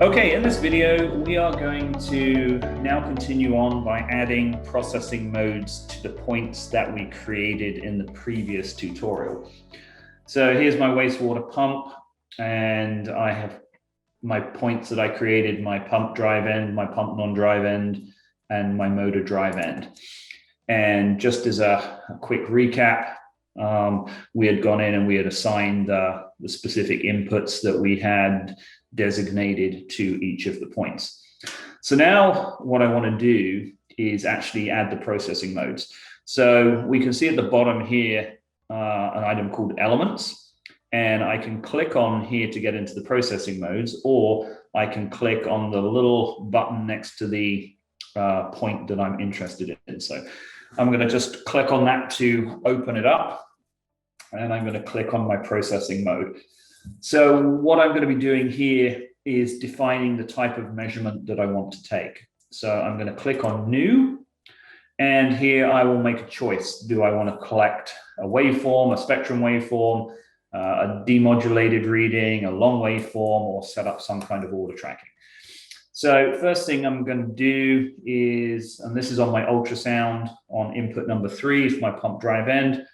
Okay, in this video, we are going to now continue on by adding processing modes to the points that we created in the previous tutorial. So here's my wastewater pump, and I have my points that I created, my pump drive end, my pump non-drive end, and my motor drive end. And just as a quick recap, we had gone in and we had assigned the specific inputs that we had designated to each of the points. So now what I want to do is actually add the processing modes. So we can see at the bottom here an item called elements, and I can click on here to get into the processing modes, or I can click on the little button next to the point that I'm interested in. So I'm going to just click on that to open it up, and I'm going to click on my processing mode. So what I'm going to be doing here is defining the type of measurement that I want to take. So I'm going to click on new, and here I will make a choice. Do I want to collect a waveform, a spectrum waveform, a demodulated reading, a long waveform, or set up some kind of order tracking? So first thing I'm going to do is, and this is on my ultrasound on input number 3 for my pump drive end,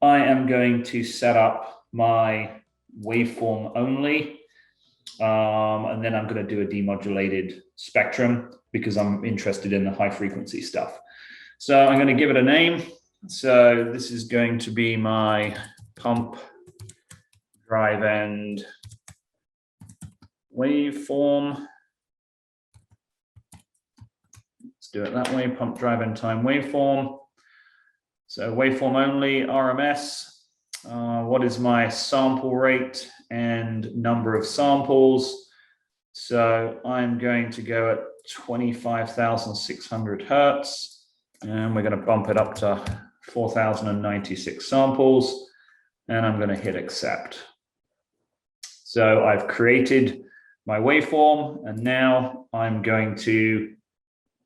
I am going to set up my waveform only, and then I'm going to do a demodulated spectrum because I'm interested in the high frequency stuff. So I'm going to give it a name. So this is going to be my pump drive end waveform. Let's do it that way, pump drive end time waveform. So waveform only, RMS. What is my sample rate and number of samples? So I'm going to go at 25,600 Hertz, and we're going to bump it up to 4,096 samples, and I'm going to hit accept. So I've created my waveform, and now I'm going to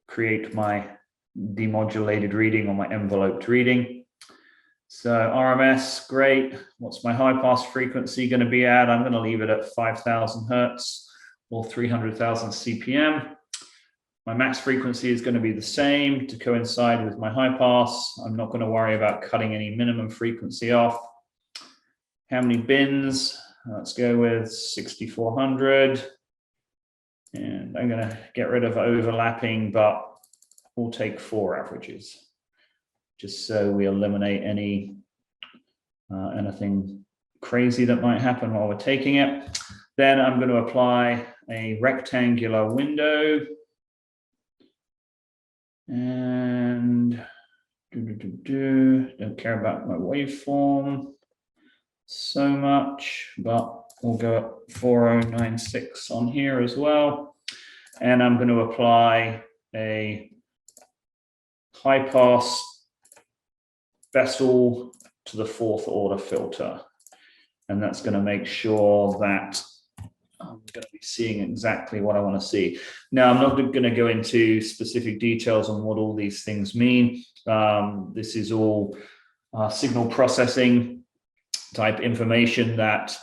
create my demodulated reading or my enveloped reading. So RMS, great. What's my high pass frequency going to be at? I'm going to leave it at 5,000 Hertz or 300,000 CPM. My max frequency is going to be the same to coincide with my high pass. I'm not going to worry about cutting any minimum frequency off. How many bins? Let's go with 6,400. And I'm going to get rid of overlapping, but we'll take 4 averages, just so we eliminate anything crazy that might happen while we're taking it. Then I'm going to apply a rectangular window, and don't care about my waveform so much, but we'll go at 4096 on here as well. And I'm going to apply a high pass vessel to the 4th order filter. And that's going to make sure that I'm going to be seeing exactly what I want to see. Now, I'm not going to go into specific details on what all these things mean. This is all signal processing type information that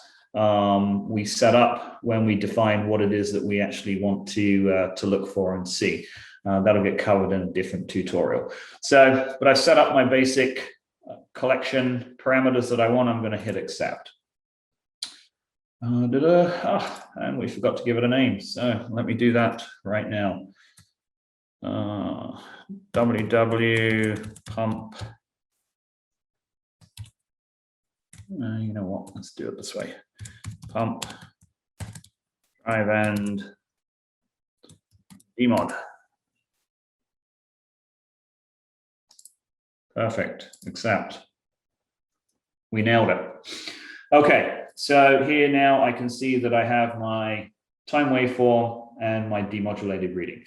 we set up when we define what it is that we actually want to look for and see. That'll get covered in a different tutorial. So, but I've set up my basic collection parameters that I want. I'm going to hit accept. And we forgot to give it a name. So let me do that right now. WW pump. You know what? Let's do it this way. Pump drive end demod. Perfect. Accept. We nailed it. Okay, so here now I can see that I have my time waveform and my demodulated reading.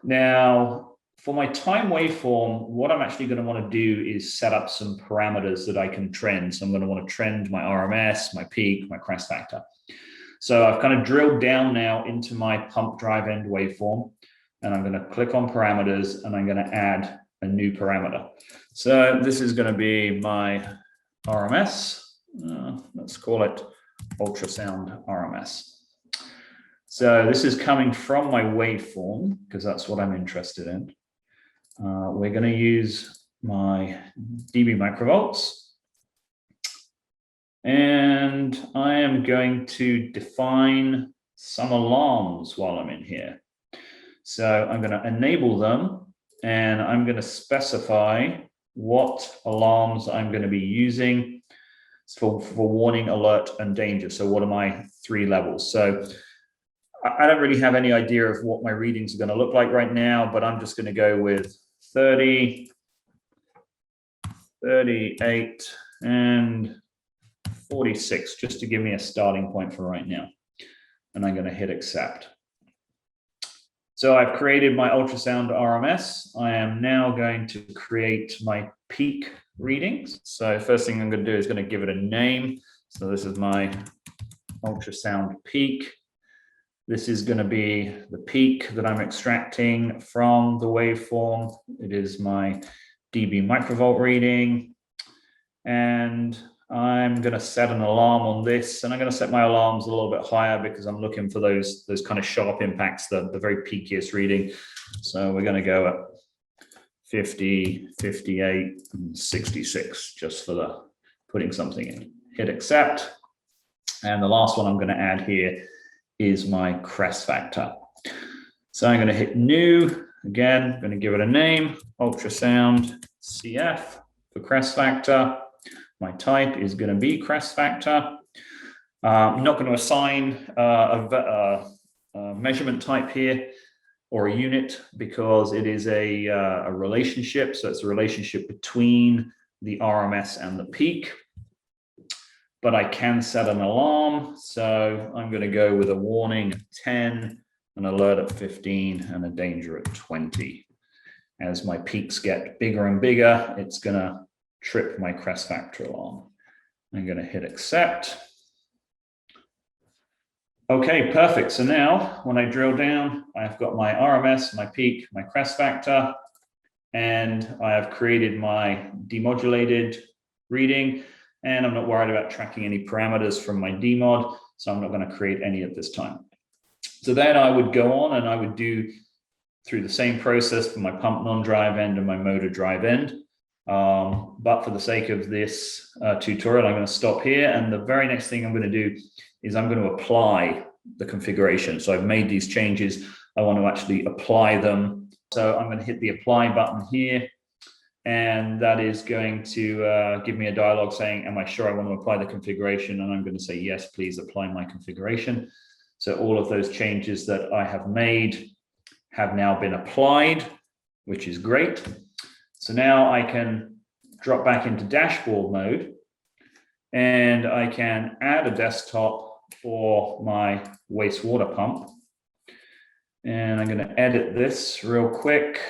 Now, for my time waveform, what I'm actually going to want to do is set up some parameters that I can trend. So I'm going to want to trend my RMS, my peak, my crest factor. So I've kind of drilled down now into my pump drive end waveform, and I'm going to click on parameters, and I'm going to add a new parameter. So this is going to be my RMS. Let's call it ultrasound RMS. So this is coming from my waveform because that's what I'm interested in. We're going to use my dB microvolts. And I am going to define some alarms while I'm in here. So I'm going to enable them, and I'm going to specify what alarms I'm going to be using for warning, alert, and danger. So what are my 3 levels? So I don't really have any idea of what my readings are going to look like right now, but I'm just going to go with 30, 38, and 46, just to give me a starting point for right now. And I'm going to hit accept. So I've created my ultrasound RMS. I am now going to create my peak readings. So first thing I'm going to do is going to give it a name. So this is my ultrasound peak. This is going to be the peak that I'm extracting from the waveform. It is my dB microvolt reading. And I'm going to set an alarm on this, and I'm going to set my alarms a little bit higher because I'm looking for those kind of sharp impacts, the very peakiest reading. So we're going to go at 50, 58, and 66 just for the putting something in. Hit accept. And the last one I'm going to add here is my Crest Factor. So I'm going to hit new. Again, I'm going to give it a name, ultrasound CF for Crest Factor. My type is going to be Crest Factor. I'm not going to assign a measurement type here or a unit because it is a relationship. So it's a relationship between the RMS and the peak. But I can set an alarm. So I'm going to go with a warning at 10, an alert at 15, and a danger at 20. As my peaks get bigger and bigger, it's going to trip my Crest Factor alarm. I'm going to hit accept. Okay, perfect. So now when I drill down, I've got my RMS, my peak, my Crest Factor, and I have created my demodulated reading, and I'm not worried about tracking any parameters from my demod, so I'm not going to create any at this time. So then I would go on and I would do through the same process for my pump non-drive end and my motor drive end. But for the sake of this tutorial, I'm going to stop here. And the very next thing I'm going to do is I'm going to apply the configuration. So I've made these changes. I want to actually apply them. So I'm going to hit the apply button here. And that is going to give me a dialog saying, am I sure I want to apply the configuration? And I'm going to say, yes, please apply my configuration. So all of those changes that I have made have now been applied, which is great. So now I can drop back into dashboard mode, and I can add a desktop for my wastewater pump. And I'm going to edit this real quick,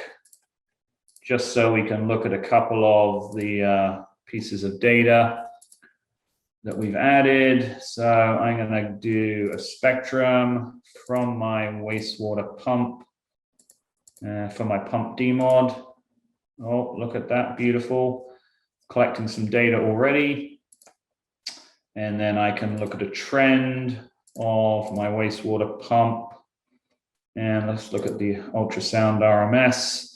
just so we can look at a couple of the pieces of data that we've added. So I'm going to do a spectrum from my wastewater pump for my pump demod. Oh, look at that, beautiful. Collecting some data already. And then I can look at a trend of my wastewater pump. And let's look at the ultrasound RMS.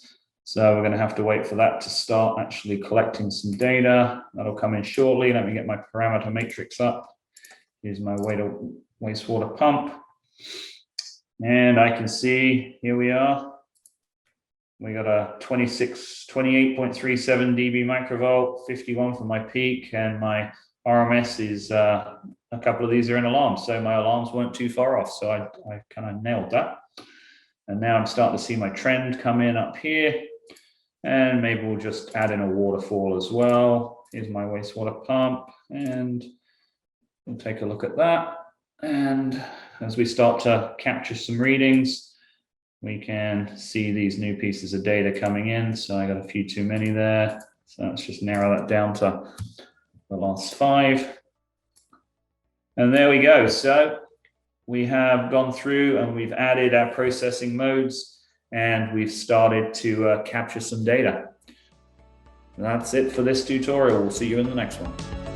So we're going to have to wait for that to start actually collecting some data. That'll come in shortly. Let me get my parameter matrix up. Here's my wastewater pump. And I can see, here we are. We got a 28.37 dB microvolt, 51 for my peak, and my RMS is a couple of these are in alarms. So my alarms weren't too far off. So I kind of nailed that. And now I'm starting to see my trend come in up here. And maybe we'll just add in a waterfall as well. Here's my wastewater pump, and we'll take a look at that. And as we start to capture some readings, we can see these new pieces of data coming in. So I got a few too many there. So let's just narrow that down to the last 5. And there we go. So we have gone through and we've added our processing modes, and we've started to capture some data. That's it for this tutorial. We'll see you in the next one.